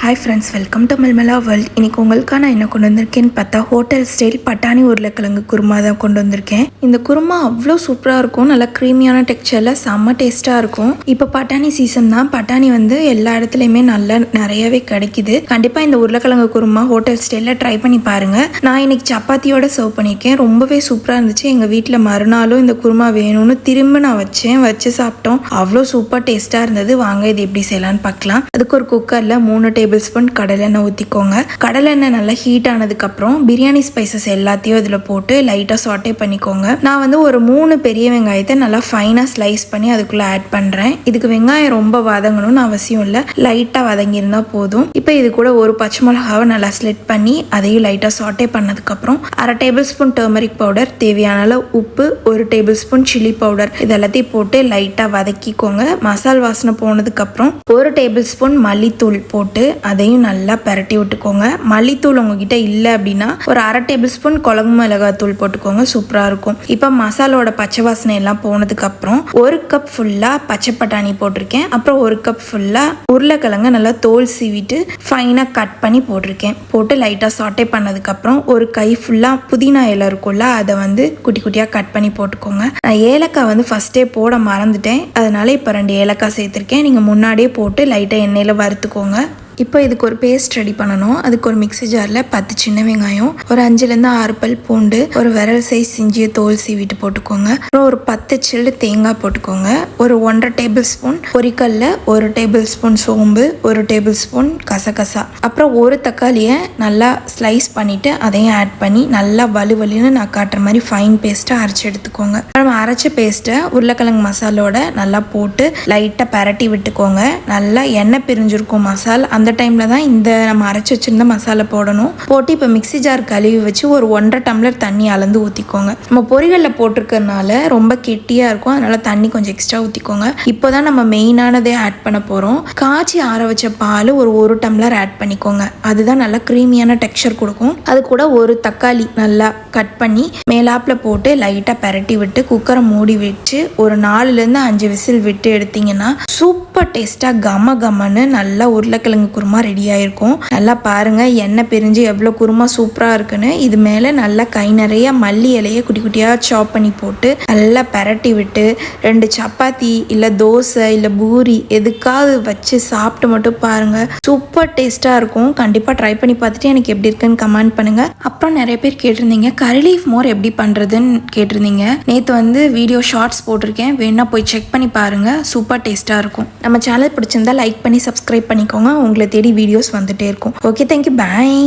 Hi friends, welcome to Malmala world. இன்னைக்கு உங்களுக்காக நான் என்ன கொண்டு வந்திருக்கேன்னு பார்த்தா ஹோட்டல் ஸ்டைல் பட்டாணி உருளைக்கிழங்கு குருமா தான் கொண்டு வந்திருக்கேன். இந்த குருமா அவ்வளோ சூப்பராக இருக்கும். நல்லா க்ரீமியான டெக்ஸ்சரில் செம்ம டேஸ்ட்டாக இருக்கும். இப்போ பட்டாணி சீசன் தான். பட்டாணி வந்து எல்லா இடத்துலையுமே நல்லா நிறையவே கிடைக்குது. கண்டிப்பாக இந்த உருளைக்கிழங்கு குருமா ஹோட்டல் ஸ்டைலில் ட்ரை பண்ணி பாருங்கள். நான் இன்னைக்கு சப்பாத்தியோட சர்வ் பண்ணியிருக்கேன். ரொம்பவே சூப்பராக இருந்துச்சு. எங்கள் வீட்டில் மறுநாளும் இந்த குருமா வேணும்னு திரும்ப நான் வச்சு சாப்பிட்டோம். அவ்வளோ சூப்பர் டேஸ்ட்டாக இருந்தது. வாங்க இது எப்படி செய்யலான்னு பார்க்கலாம். அதுக்கு ஒரு குக்கரில் 3 டேபிள் ஸ்பூன் கடலெண்ணெய் ஊற்றிக்கோங்க. கடலெண்ணெய் நல்லா ஹீட் ஆனதுக்கப்புறம் பிரியாணி ஸ்பைசஸ் எல்லாத்தையும் இதில் போட்டு லைட்டாக சாட்டே பண்ணிக்கோங்க. நான் வந்து ஒரு 3 பெரிய வெங்காயத்தை நல்லா ஃபைனாக ஸ்லைஸ் பண்ணி அதுக்குள்ளே ஆட் பண்ணுறேன். இதுக்கு வெங்காயம் ரொம்ப வதங்கணும்னு அவசியம் இல்லை, லைட்டாக வதங்கியிருந்தால் போதும். இப்போ இது கூட ஒரு பச்சை மிளகாவை நல்லா ஸ்லிட் பண்ணி அதையும் லைட்டாக சாட்டே பண்ணதுக்கப்புறம் 1/2 டேபிள் ஸ்பூன் டர்மரிக் பவுடர், தேவையான அளவு உப்பு, 1 டேபிள் ஸ்பூன் சில்லி பவுடர் இது எல்லாத்தையும் போட்டு லைட்டாக வதக்கிக்கோங்க. மசால் வாசனை போனதுக்கப்புறம் 1 டேபிள் ஸ்பூன் மல்லித்தூள் போட்டு அதையும் நல்லா பரட்டி விட்டுக்கோங்க. மல்லித்தூள் உங்ககிட்ட இல்லை அப்படின்னா ஒரு 1/2 டேபிள் ஸ்பூன் குழம்பு மிளகாய் தூள் போட்டுக்கோங்க, சூப்பராக இருக்கும். இப்போ மசாலோட பச்சை வாசனை எல்லாம் போனதுக்கு அப்புறம் 1 கப் ஃபுல்லா பச்சை பட்டாணி போட்டிருக்கேன். அப்புறம் 1 கப் ஃபுல்லா உருளைக்கிழங்கு நல்லா தோல் சீவிட்டு ஃபைனாக கட் பண்ணி போட்டிருக்கேன். போட்டு லைட்டாக சாட்டே பண்ணதுக்கு அப்புறம் ஒரு கை ஃபுல்லா புதினா இலை இருக்கும்ல, அதை வந்து குட்டி குட்டியாக கட் பண்ணி போட்டுக்கோங்க. நான் ஏலக்காய் வந்து ஃபர்ஸ்டே போட மறந்துட்டேன், அதனால இப்போ 2 ஏலக்காய் சேர்த்துருக்கேன். நீங்கள் முன்னாடியே போட்டு லைட்டாக எண்ணெயில் வறுத்துக்கோங்க. இப்போ இதுக்கு ஒரு பேஸ்ட் ரெடி பண்ணணும். அதுக்கு ஒரு மிக்ஸி ஜாரில் 10 சின்ன வெங்காயம், ஒரு 5லேருந்து 6 பல் பூண்டு, ஒரு விரல் சைஸ் இஞ்சியை தோல் சீவிட்டு போட்டுக்கோங்க. அப்புறம் ஒரு 10 சில்லு தேங்காய் போட்டுக்கோங்க. ஒரு 1/2 டேபிள் ஸ்பூன் பொரிக்கல்ல, 1 டேபிள் ஸ்பூன் சோம்பு, 1 டேபிள் ஸ்பூன் கசகசா, அப்புறம் ஒரு தக்காளியை நல்லா ஸ்லைஸ் பண்ணிவிட்டு அதையும் ஆட் பண்ணி நல்லா வலுவலுன்னு நான் காட்டுற மாதிரி ஃபைன் பேஸ்ட்டாக அரைச்சி எடுத்துக்கோங்க. நம்ம அரைச்ச பேஸ்ட்டை உருளைக்கிழங்கு மசாலோட நல்லா போட்டு லைட்டாக பரட்டி விட்டுக்கோங்க. நல்லா எண்ணெய் பிரிஞ்சிருக்கும் மசால். அந்த டைமில் தான் இந்த நம்ம அரைச்சி வச்சுருந்த மசாலா போடணும். போட்டு இப்போ மிக்ஸி ஜார் கழுவி வச்சு ஒரு 1/2 டம்ளர் தண்ணி அளந்து ஊற்றிக்கோங்க. நம்ம பொரிகளில் போட்டிருக்கறனால ரொம்ப கெட்டியாக இருக்கும், அதனால் தண்ணி கொஞ்சம் எக்ஸ்ட்ரா ஊற்றிக்கோங்க. இப்போ தான் நம்ம மெயினானதே ஆட் பண்ண போகிறோம். காய்ச்சி ஆற வச்ச பால் ஒரு 1 டம்ளர் ஆட் பண்ணிக்கோங்க. அதுதான் நல்லா க்ரீமியான டெக்ஸ்சர் கொடுக்கும். அது கூட ஒரு தக்காளி நல்லா கட் பண்ணி மேலாப்பில் போட்டு லைட்டாக பரட்டி விட்டு குக்கரை மூடி வச்சு ஒரு 4லேருந்து 5 விசில் விட்டு எடுத்தீங்கன்னா சூப்பர் டேஸ்ட்டாக கமன்னு நல்லா உருளைக்கிழங்கு குருமா ரெடி ஆயிருக்கும். நல்லா பாருங்க, எண்ணெய் பிரிஞ்சு எவ்வளோ குருமா சூப்பராக இருக்குன்னு. இது மேலே நல்லா கை நிறைய மல்லி இலையை குட்டி குட்டியாக சாப் பண்ணி போட்டு நல்லா பரட்டி விட்டு 2 சப்பாத்தி இல்லை தோசை இல்லை பூரி எதுக்காவது வச்சு சாப்பிட்டு மட்டும் பாருங்க, சூப்பர் டேஸ்ட்டாக இருக்கும். கண்டிப்பாக ட்ரை பண்ணி பார்த்துட்டு எனக்கு எப்படி இருக்குன்னு கமெண்ட் பண்ணுங்க. அப்புறம் நிறைய பேர் கேட்டிருந்தீங்க கறி லீஃப் மோர் எப்படி பண்ணுறதுன்னு கேட்டிருந்தீங்க. நேற்று வந்து வீடியோ ஷார்ட்ஸ் போட்டிருக்கேன், வேணா போய் செக் பண்ணி பாருங்க, சூப்பர் டேஸ்ட்டாக இருக்கும். நம்ம சேனல் பிடிச்சிருந்தா லைக் பண்ணி சப்ஸ்கிரைப் பண்ணிக்கோங்க. உங்களை தேடி வீடியோஸ் வந்துட்டே இருக்கும். ஓகே, தேங்க்யூ, பாய்.